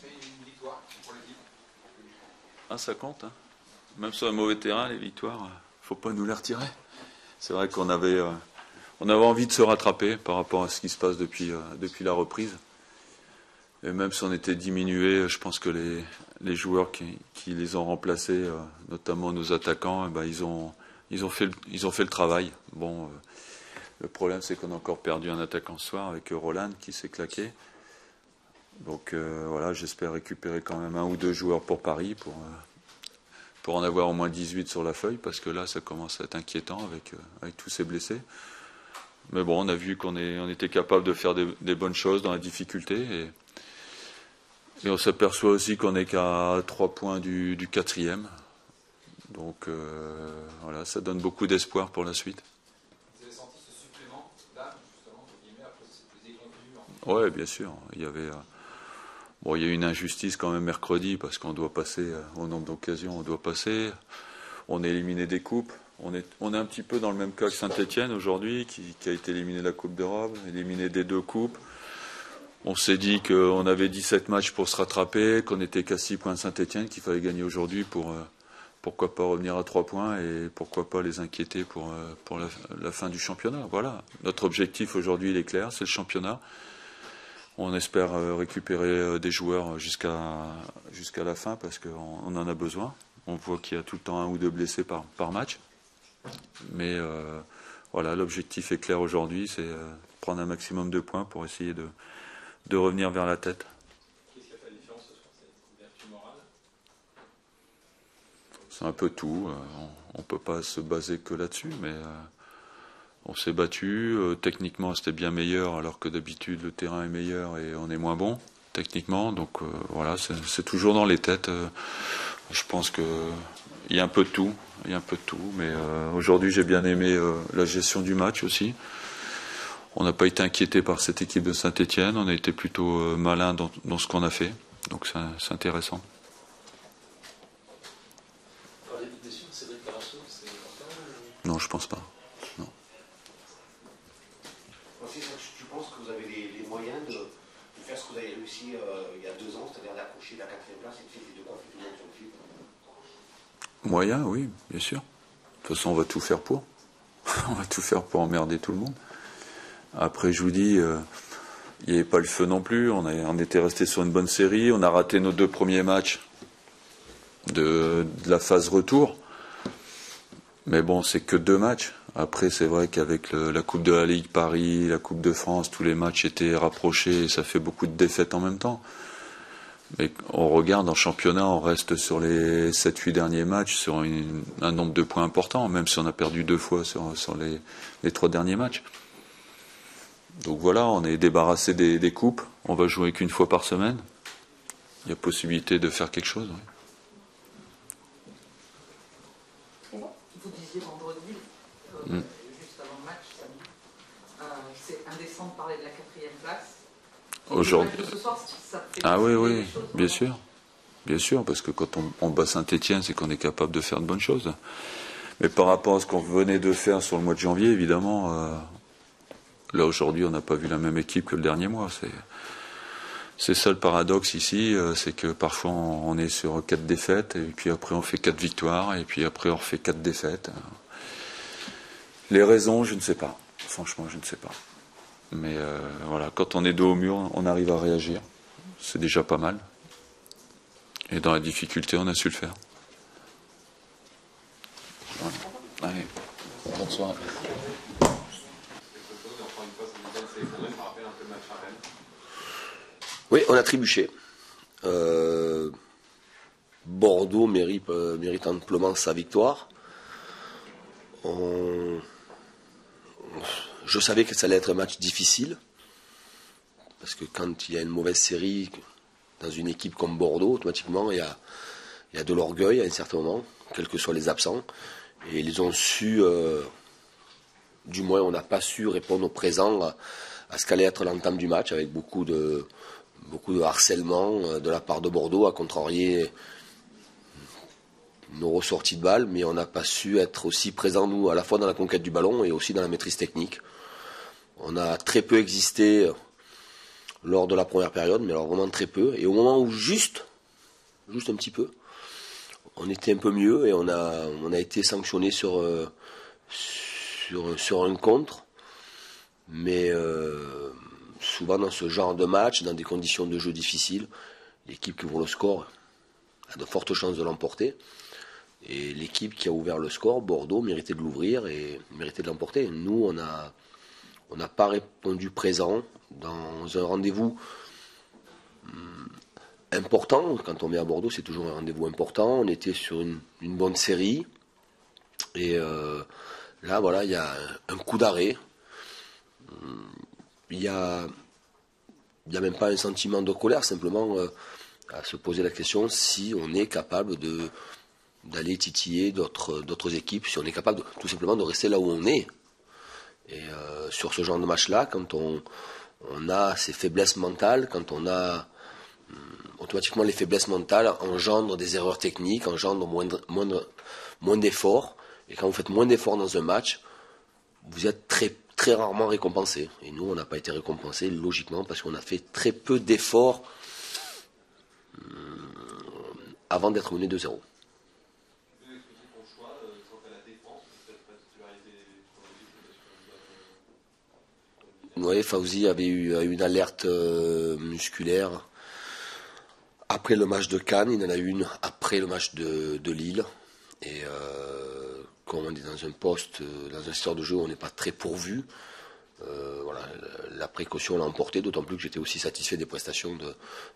mais une victoire pour l'équipe. Ah, ça compte, hein. Même sur un mauvais terrain, les victoires, faut pas nous les retirer. C'est vrai qu'on avait envie de se rattraper par rapport à ce qui se passe depuis la reprise. Et même si on était diminué, je pense que les joueurs qui les ont remplacés, notamment nos attaquants, ils ont fait le travail. Bon, le problème c'est qu'on a encore perdu un attaquant ce soir avec Roland qui s'est claqué. Donc voilà, j'espère récupérer quand même 1 ou 2 joueurs pour Paris pour en avoir au moins 18 sur la feuille, parce que là ça commence à être inquiétant avec tous ces blessés. Mais bon, on a vu qu'on était capable de faire des bonnes choses dans la difficulté, et on s'aperçoit aussi qu'on n'est qu'à 3 points du 4e. Donc voilà, ça donne beaucoup d'espoir pour la suite. Vous avez senti ce supplément d'âme, justement, après ces déconvenus? Oui, bien sûr. Il y a eu une injustice quand même mercredi, parce qu'on doit passer, au nombre d'occasions, on doit passer. On est éliminé des coupes. On est un petit peu dans le même cas que Saint-Etienne aujourd'hui, qui a été éliminé de la Coupe d'Europe, éliminé des 2 coupes. On s'est dit qu'on avait 17 matchs pour se rattraper, qu'on n'était qu'à 6 points de Saint-Etienne, qu'il fallait gagner aujourd'hui pour pourquoi pas revenir à 3 points et pourquoi pas les inquiéter pour la fin du championnat. Voilà. Notre objectif aujourd'hui, il est clair, c'est le championnat. On espère récupérer des joueurs jusqu'à la fin, parce qu'on en a besoin. On voit qu'il y a tout le temps 1 ou 2 blessés par match. Mais voilà, l'objectif est clair aujourd'hui, c'est prendre un maximum de points pour essayer de revenir vers la tête. Qu'est-ce qui a fait la différence ce soir? C'est une vertu morale? C'est un peu tout. On ne peut pas se baser que là-dessus, mais on s'est battu. Techniquement, c'était bien meilleur, alors que d'habitude, le terrain est meilleur et on est moins bon techniquement. Donc voilà, c'est toujours dans les têtes. Je pense qu'il y a un peu de tout. Mais aujourd'hui, j'ai bien aimé la gestion du match aussi. On n'a pas été inquiété par cette équipe de Saint-Etienne. On a été plutôt malin dans ce qu'on a fait. Donc c'est intéressant. Parler de blessure, c'est vrai que c'est important? Non, je pense pas. Non. Tu penses que vous avez les moyens de faire ce que vous avez réussi il y a 2 ans, c'est-à-dire d'accrocher la 4e place et de faire les 2 coffres tout le monde sur le fil? Moyen, oui, bien sûr. De toute façon, on va tout faire pour. On va tout faire pour emmerder tout le monde. Après, je vous dis, il n'y avait pas le feu non plus. On était resté sur une bonne série. On a raté nos 2 premiers matchs de la phase retour. Mais bon, c'est que 2 matchs. Après, c'est vrai qu'avec la Coupe de la Ligue Paris, la Coupe de France, tous les matchs étaient rapprochés et ça fait beaucoup de défaites en même temps. Mais on regarde en championnat, on reste sur les 7-8 derniers matchs sur un nombre de points important, même si on a perdu 2 fois sur les 3 derniers matchs. Donc voilà, on est débarrassé des coupes. On va jouer qu'1 fois par semaine. Il y a possibilité de faire quelque chose. Oui. Vous disiez vendredi, juste avant le match, samedi, c'est indécent de parler de la 4e place. Aujourd'hui. Ce soir, ça fait Oui, des choses, bien sûr. Bien sûr, parce que quand on bat Saint-Etienne, c'est qu'on est capable de faire de bonnes choses. Mais par rapport à ce qu'on venait de faire sur le mois de janvier, évidemment, là aujourd'hui, on n'a pas vu la même équipe que le dernier mois. C'est ça le paradoxe ici, c'est que parfois on est sur 4 défaites, et puis après on fait 4 victoires, et puis après on refait 4 défaites. Les raisons, je ne sais pas. Franchement, je ne sais pas. Mais voilà, quand on est dos au mur, on arrive à réagir. C'est déjà pas mal. Et dans la difficulté, on a su le faire. Voilà. Allez, bonne soirée. Oui, on a trébuché. Bordeaux mérite amplement sa victoire. Je savais que ça allait être un match difficile, parce que quand il y a une mauvaise série dans une équipe comme Bordeaux, automatiquement il y a de l'orgueil à un certain moment, quels que soient les absents, et ils ont su, du moins on n'a pas su répondre au présent à ce qu'allait être l'entame du match, avec beaucoup de harcèlement de la part de Bordeaux, à contrarier nos ressorties de balles, mais on n'a pas su être aussi présents, nous, à la fois dans la conquête du ballon et aussi dans la maîtrise technique. On a très peu existé lors de la première période, mais alors vraiment très peu. Et au moment où juste un petit peu, on était un peu mieux et on a été sanctionné sur un contre. Mais souvent dans ce genre de match, dans des conditions de jeu difficiles, l'équipe qui ouvre le score a de fortes chances de l'emporter. Et l'équipe qui a ouvert le score, Bordeaux, méritait de l'ouvrir et méritait de l'emporter. Nous, on n'a pas répondu présent dans un rendez-vous important. Quand on vient à Bordeaux, c'est toujours un rendez-vous important. On était sur une bonne série. Et là, voilà, il y a un coup d'arrêt. Il n'y a même pas un sentiment de colère, simplement à se poser la question si on est capable d'aller titiller d'autres équipes, si on est capable tout simplement de rester là où on est. Et sur ce genre de match-là, quand on a ces faiblesses mentales, quand on a automatiquement les faiblesses mentales engendrent des erreurs techniques, engendrent moins d'efforts. Et quand vous faites moins d'efforts dans un match, vous êtes très, très rarement récompensé. Et nous, on n'a pas été récompensé logiquement parce qu'on a fait très peu d'efforts avant d'être mené 2-0. Oui, Fawzi avait eu une alerte musculaire après le match de Cannes, il en a eu une après le match de Lille. Et comme on est dans un poste, dans un secteur de jeu où on n'est pas très pourvu, voilà, la précaution l'a emporté, d'autant plus que j'étais aussi satisfait des prestations de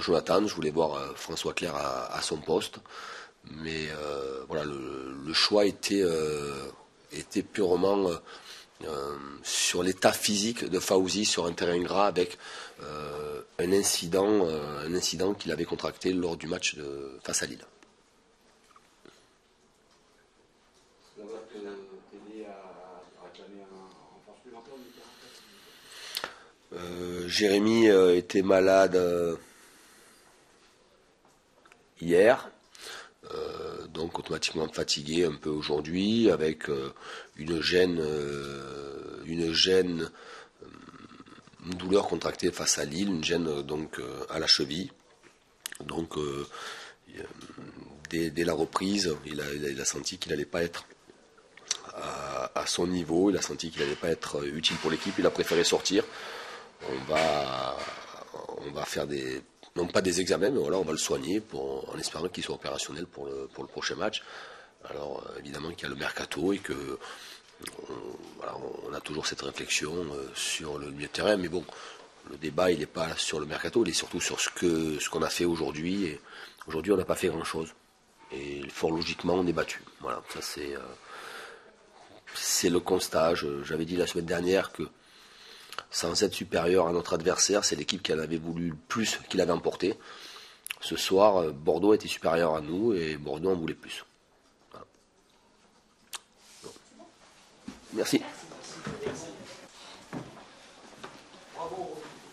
Jonathan. Je voulais voir François Clerc à son poste. Mais voilà, le choix était purement sur l'état physique de Fawzi sur un terrain gras avec un incident qu'il avait contracté lors du match face à Lille. Jérémy était malade hier, donc automatiquement fatigué un peu aujourd'hui, avec une douleur contractée face à Lille, une gêne donc à la cheville. Donc dès la reprise, il a senti qu'il n'allait pas être à son niveau, il a senti qu'il n'allait pas être utile pour l'équipe, il a préféré sortir. On va faire non pas des examens, mais voilà, on va le soigner en espérant qu'il soit opérationnel pour le prochain match. Alors évidemment qu'il y a le mercato et que voilà, on a toujours cette réflexion sur le milieu de terrain, mais bon, le débat il n'est pas sur le mercato, il est surtout sur ce qu'on a fait aujourd'hui. Et aujourd'hui on n'a pas fait grand chose. Et fort logiquement on est battu. Voilà, ça c'est le constat. J'avais dit la semaine dernière que sans être supérieur à notre adversaire, c'est l'équipe qui en avait voulu le plus qu'il avait emporté. Ce soir, Bordeaux était supérieur à nous et Bordeaux en voulait plus. Voilà. Merci.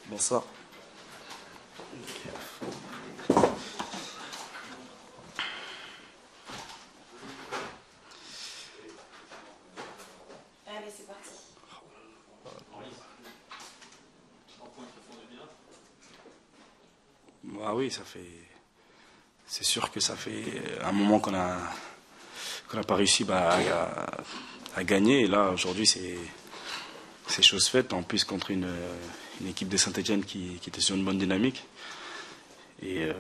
Bonsoir. Allez, c'est parti. Ah oui, c'est sûr que ça fait un moment qu'on n'a pas réussi à gagner. Et là, aujourd'hui, c'est chose faite. En plus, contre une équipe de Saint-Etienne qui était sur une bonne dynamique. Et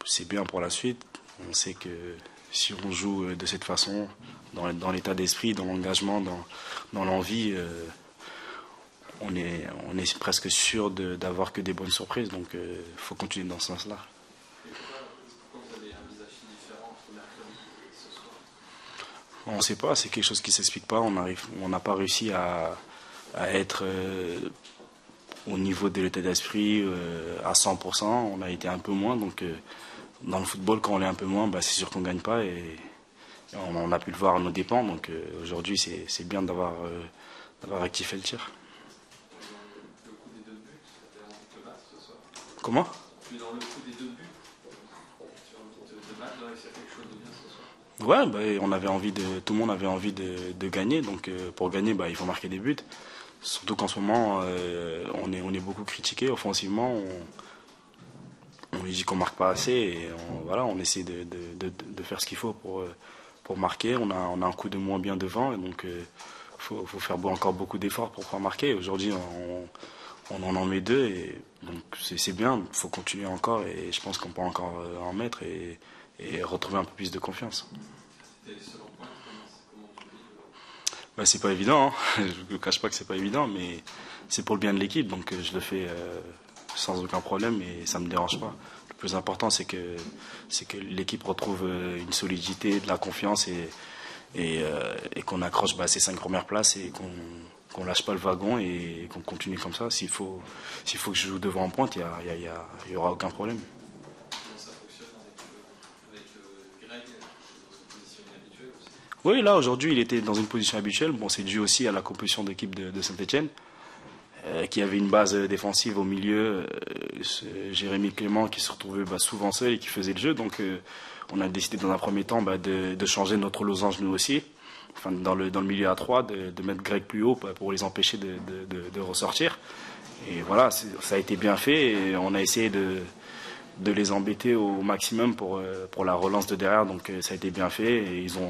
c'est bien pour la suite. On sait que si on joue de cette façon, dans l'état d'esprit, dans l'engagement, dans l'envie, on est presque sûr d'avoir que des bonnes surprises, donc il faut continuer dans ce sens-là. Pourquoi vous avez un visage si différent entre mercredi et ce soir? On ne sait pas, c'est quelque chose qui ne s'explique pas. On n'a pas réussi à être au niveau de l'état d'esprit à 100%. On a été un peu moins, donc dans le football, quand on est un peu moins, c'est sûr qu'on ne gagne pas. Et on a pu le voir à nos dépens, donc aujourd'hui c'est bien d'avoir rectifié le tir. Comment ? Puis dans le coup des deux buts, sur un but de match, il y a quelque chose de bien ce soir. Ouais, on avait envie tout le monde avait envie de gagner, donc pour gagner, il faut marquer des buts. Surtout qu'en ce moment, on est beaucoup critiqué offensivement. On lui dit qu'on marque pas assez et on essaie de faire ce qu'il faut pour marquer. On a un coup de moins bien devant et donc faut faire encore beaucoup d'efforts pour pouvoir marquer. Aujourd'hui, on en met 2 et donc c'est bien. Il faut continuer encore et je pense qu'on peut encore en mettre et retrouver un peu plus de confiance. Ben, c'est pas évident, hein. Je ne cache pas que c'est pas évident, mais c'est pour le bien de l'équipe, donc je le fais sans aucun problème et ça me dérange pas. Le plus important, c'est que l'équipe retrouve une solidité, de la confiance et qu'on accroche ces 5 premières places et qu'on lâche pas le wagon et qu'on continue comme ça. S'il faut que je joue devant en pointe, il y aura aucun problème. Comment ça fonctionne avec Greg dans son position inhabituelle aussi? Oui, là, aujourd'hui, il était dans une position habituelle. Bon, c'est dû aussi à la composition d'équipe de Saint-Etienne, qui avait une base défensive au milieu. Jérémy Clément qui se retrouvait souvent seul et qui faisait le jeu. Donc, on a décidé dans un premier temps de changer notre losange nous aussi. Enfin, dans le milieu à 3, de mettre Greg plus haut pour les empêcher de ressortir. Et voilà, ça a été bien fait. Et on a essayé de les embêter au maximum pour la relance de derrière. Donc, ça a été bien fait. Et ils ont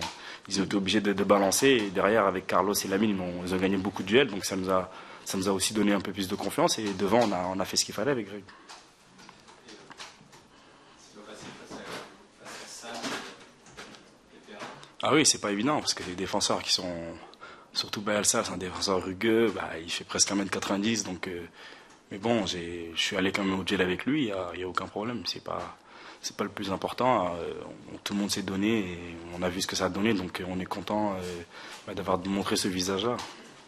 été obligés de balancer. Et derrière, avec Carlos et Lamine, ils ont gagné beaucoup de duels. Donc, ça nous a aussi donné un peu plus de confiance. Et devant, on a fait ce qu'il fallait avec Greg. Ah oui, c'est pas évident, parce que les défenseurs qui sont... Surtout Bayelsa, c'est un défenseur rugueux, il fait presque 1m90, donc... mais bon, je suis allé quand même au duel avec lui, il n'y a aucun problème, c'est pas le plus important. Tout le monde s'est donné, et on a vu ce que ça a donné, donc on est content d'avoir montré ce visage-là.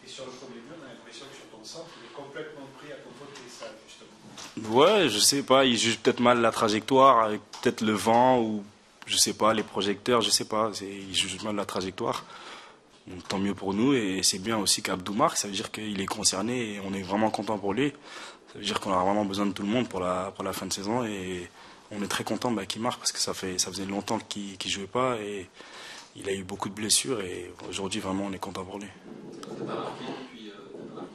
Et sur le premier but, on a l'impression que sur ton centre, il est complètement pris à côté de ça, justement. Ouais, je sais pas, il juge peut-être mal la trajectoire, avec peut-être le vent, ou... je sais pas, les projecteurs, je sais pas, ils jugent mal la trajectoire. Donc, tant mieux pour nous et c'est bien aussi qu'Abdou marque, ça veut dire qu'il est concerné et on est vraiment content pour lui. Ça veut dire qu'on a vraiment besoin de tout le monde pour la fin de saison et on est très content qu'il marque parce que ça faisait longtemps qu'il jouait pas et il a eu beaucoup de blessures et aujourd'hui vraiment on est content pour lui. T'as pas marqué depuis un moment,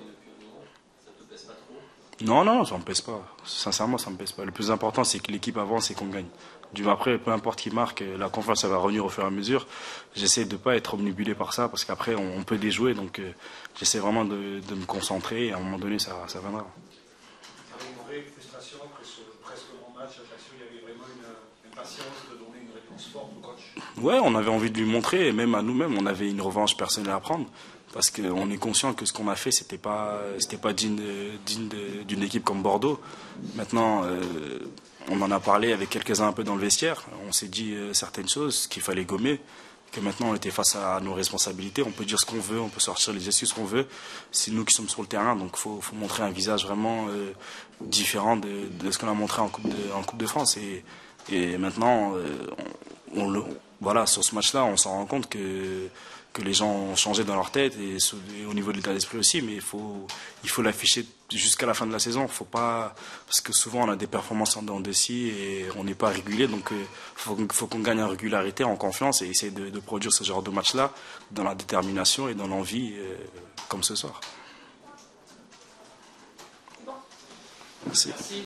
ça te pèse pas trop? Non, ça me pèse pas. Sincèrement, ça me pèse pas. Le plus important, c'est que l'équipe avance et qu'on gagne. Après, peu importe qui marque, la confiance ça va revenir au fur et à mesure. J'essaie de pas être omnibulé par ça parce qu'après on peut déjouer. Donc j'essaie vraiment de me concentrer et à un moment donné ça viendra. Il y avait une vraie frustration que sur le presque bon match à Ajaccio, il y avait vraiment une impatience de donner une réponse forte au coach. Ouais, on avait envie de lui montrer et même à nous-mêmes, on avait une revanche personnelle à prendre. Parce qu'on est conscient que ce qu'on a fait, c'était pas digne d'une équipe comme Bordeaux. Maintenant, on en a parlé avec quelques-uns un peu dans le vestiaire. On s'est dit certaines choses qu'il fallait gommer. Que maintenant, on était face à nos responsabilités. On peut dire ce qu'on veut, on peut sortir les excuses qu'on veut. C'est nous qui sommes sur le terrain, donc faut montrer un visage vraiment différent de ce qu'on a montré en Coupe de France. Et maintenant, voilà, sur ce match-là, on s'en rend compte que les gens ont changé dans leur tête et au niveau de l'état d'esprit aussi, mais il faut l'afficher jusqu'à la fin de la saison. Faut pas, parce que souvent on a des performances en dents de scie et on n'est pas régulier, donc faut qu'on gagne en régularité, en confiance et essayer de produire ce genre de match-là dans la détermination et dans l'envie, comme ce soir. Bon. Merci.